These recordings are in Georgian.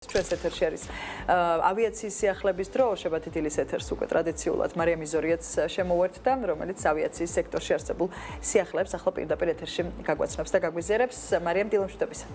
Ჩვენს ეთერში არის ავიაციის სიახლეების დრო შებათი დილის ეთერს უკვე ტრადიციულად მარიამ იზორიაც შემოვერთდა, რომელიც ავიაციის სექტორში არსებულ სიახლეებს ახლა პირდაპირ ეთერში გაგვაცნობს და გაგვიზიარებს. მარიამ, დილამშვიდობისა.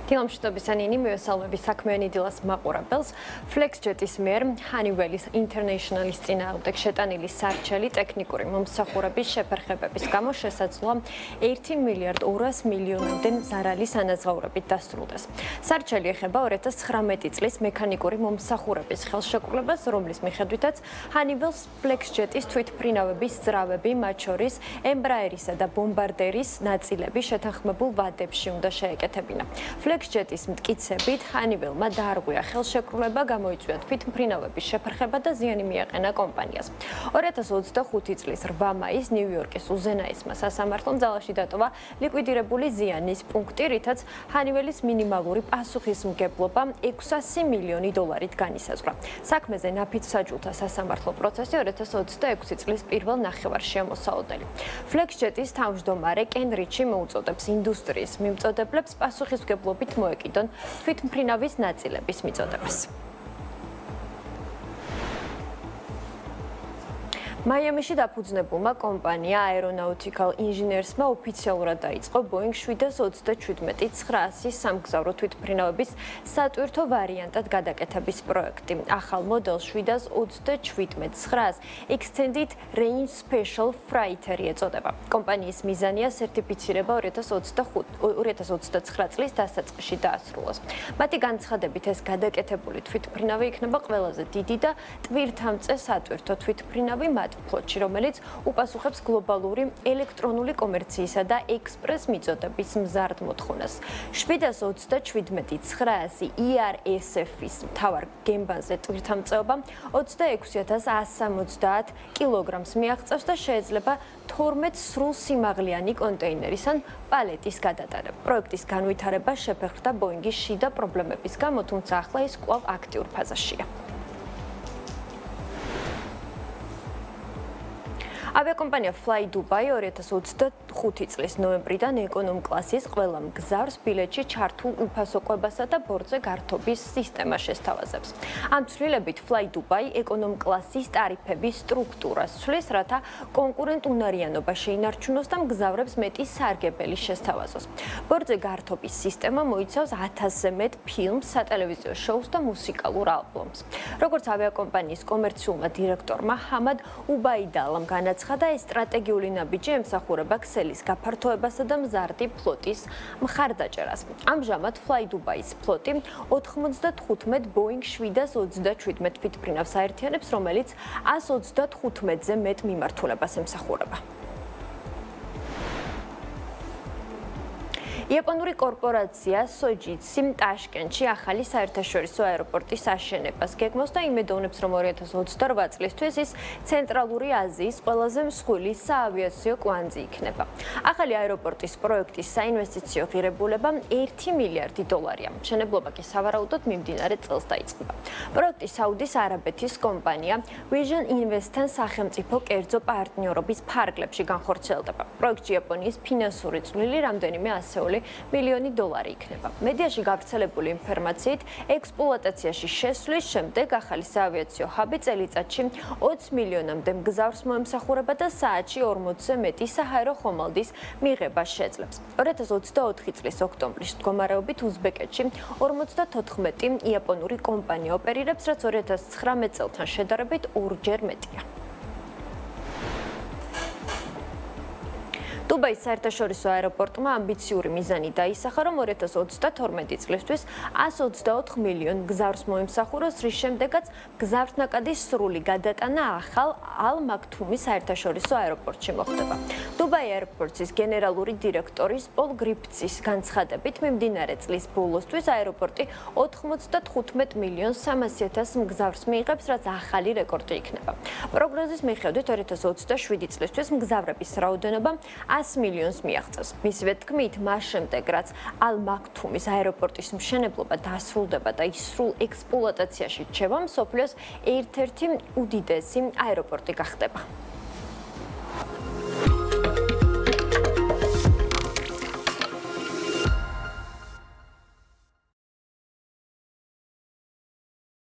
დილამშვიდობისა ნინი, მივესალმები საქმიანი დილას მაყურებელს. FlexJet-ის მიერ Honeywell-ის International-ის წინააღმდეგ შეტანილი სარჩელი ტექნიკური მომსახურების შეფერხებების გამო შესაძლოა 1 მილიარდ 200 მილიონამდე ზარალის ანაზღაურებით დასრულდეს. სარჩელი ეხება 2019 წლის მექანიკური მომსახურების ხელშეკრულებას, რომლის მიხედვითაც Honeywell-ს FlexJet-ის თვითმფრინავების ძრავები, მათ შორის Embraer-ისა და Bombardier-ის ნაწილები შეთანხმებულ ვადებში უნდა შეეკეთებინა. FlexJet-ის მტკიცებით Honeywell-მა დაარღვია ხელშეკრულება, გამოიწვია თვითმფრინავების შეფერხება და ზიანი მიაყენა კომპანიას. 2025 წლის 8 მაისს ნიუ-იორკის უზენაესმა სასამართლომ ძალაში დატოვა ლიკვიდირებული ზიანის პუნქტი, რითაც Honeywell-ის მინიმალური პასუხისმგებლობა 600 მილიონი დოლარით განისაზღვრა. საქმეზე ნაფიც საჯულთა სასამართლო პროცესი 2026 წლის პირველ ნახევარშია მოსაოდელი. FlexJet-ის თავმჯდომარე კენ რიჩი მოუწოდებს ინდუსტრიის მიმწოდებლებს პასუხისმგებლობით მოეკიდონ თვითმფრინავის ნაწილების მიწოდებას. მაიამიში დაფუძნებულმა კომპანია Aeronautical Engineers-მა ოფიციალურად დაიწყო Boeing 737-900 სამგზავრო თვითმფრინავების სატვირთო ვარიანტად გადაკეთების პროექტი. ახალ მოდელ 737-900 Extended Range Special Freighter-ი ეწოდება. კომპანიის მიზანია სერტიფიცირება 2029 წლის დასაწყისში დაასრულოს. მათი განცხადებით ეს გადაკეთებული თვითმფრინავი იქნება ყველაზე დიდი და ტვირთამწე სატვირთო თვითმფრინავი მათ ფლოტში, რომელიც უპასუხებს გლობალური ელექტრონული კომერციისა და ექსპრეს მიწოდების მზარდ მოთხოვნას. 737-900 ERSF-ის მთავარ გემბანზე ტვირთამწეობა 26,170 კილოგრამს მიაღწევს და შეიძლება 12 სრულსიმაღლიანი კონტეინერის ან პალეტის გადატანა. პროექტის განვითარება შეფერხდა Boeing-ის შიდა პრობლემების გამო, თუმცა ახლა ის კვლავ აქტიურ ფაზაშია. ავიაკომპანია Fly Dubai 2025 წლის ნოემბრიდან ეკონომ კლასის ყველა მგზავრს ბილეთში ჩართულ უფასო კვებასა და ბორცვზე გართობის სისტემა შესთავაზებს. ამ ცვლილებით Fly Dubai ეკონომ კლასის ტარიფების სტრუქტურას ცვლის, რათა კონკურენტუნარიანობა შეინარჩუნოს და მგზავრებს მეტი სარგებელი შესთავაზოს. ბორცვზე გართობის სისტემა მოიცავს 1000-ზე მეტ ფილმს, სატელევიზიო შოუს და მუსიკალურ ალბომს. როგორც ავიაკომპანიის კომერციულმა დირექტორმა ჰამად უბაიდალამ განაცხადა, და ეს სტრატეგიული ნაბიჯი ემსახურება ქსელის გაფართოებასა და მზარდი ფლოტის მხარდაჭერას. ამჟამად Fly Dubai-ის ფლოტი 95 Boeing 737 თვითმფრინავს აერთიანებს, რომელიც 135-ზე მეტ მიმართულებას ემსახურება. იაპონური კორპორაცია Sojitz ტაშკენტში ახალი საერთაშორისო აეროპორტის აშენებას გეგმავს და იმედოვნებს, რომ 2028 წლისთვის ის ცენტრალური აზიის ყველაზე მსხვილი საავიაციო კვანძი იქნება. ახალი აეროპორტის პროექტის საინვესტიციო ღირებულება 1 მილიარდი დოლარია. მშენებლობა კი სავარაუდოდ მიმდინარე წელს დაიწყება. პროექტი საუდის არაბეთის კომპანია Vision Invest-თან სახელმწიფო კერძო პარტნიორობის ფარგლებში განხორციელდება. პროექტში იაპონიის ფინანსური წვლილი რამდენიმე ასეული მილიონი დოლარი იქნება. მედიაში გავრცელებული ინფორმაციით, ექსპლუატაციაში შესვლის შემდეგ ახალი საავიაციო ჰაბი წელიწადში 20 მილიონამდე მგზავრს მოემსახურება და საათში 40-ზე მეტი საჰაერო ხომალდის მიღებას შეძლებს. 2024 წლის ოქტომბრის მდგომარეობით უზბეკეთში 54 იაპონური კომპანია ოპერირებს, რაც 2019 წელთან შედარებით 2-ჯერ მეტია. დუბაის საერთაშორისო აეროპორტმა ამბიციური მიზანი დაისახა, რომ 2032 წლისთვის 124 მილიონ მგზავრს მოემსახუროს, რის შემდეგაც მგზავრთნაკადის სრული გადატანა ახალ ალ-მაქტუმის საერთაშორისო აეროპორტში მოხდება. დუბაი აეროპორტის გენერალური დირექტორის პოლ გრიფცის განცხადებით, მიმდინარე წლის ბოლოსთვის აეროპორტი 95 მილიონ 300,000 მგზავრს მიიღებს, რაც ახალი რეკორდი იქნება. პროგნოზის მიხედვით 2027 წლისთვის მგზავრების რაოდენობა 100 მილიონს მიაღწევს. მისივე თქმით, მას შემდეგ, რაც ალ-მაქტუმის აეროპორტის მშენებლობა დასრულდება და ის სრულ ექსპლუატაციაში რჩება, მსოფლიოს ერთ-ერთი უდიდესი აეროპორტი გახდება.